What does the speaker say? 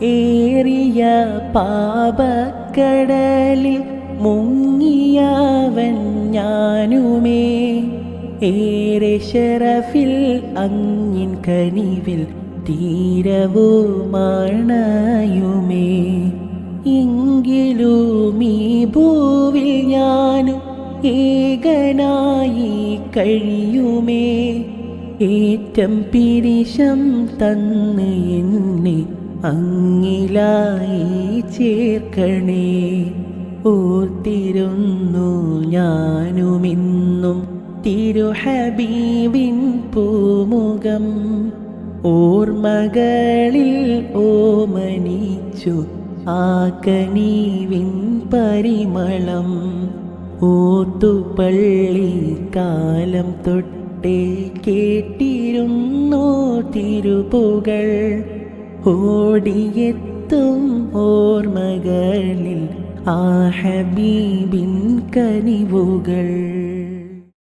ഏറിയ പാപക്കടലിൽ മുങ്ങിയവൻ ഞാനുമേ. ഏറെ ശറഫിൽ അങ്ങിൻ കനിവിൽ തീരവുമണയുമേ. എങ്കിലും ഈ ഭൂവിൽ ഞാനും ഏകനായി കഴിയുമേ. ഏറ്റം പിരിശം തന്ന് എന്നെ അങ്ങിലായി ചേർക്കണേ. ഓർത്തിരുന്നു ഞാനുമിന്നും തിരുഹബീബിൻ പൂമുഖം. ഓർമ്മകളിൽ ഓമനിച്ചു ആ കനീവിൻ പരിമളം. ഓത്തുപള്ളി കാലം തൊട്ടേ കേട്ടിരുന്നു തിരുപുകൾ. ഓടിയെത്തും ഓർമ്മകളിൽ ആ ഹബീബിൻ കനിവുകൾ.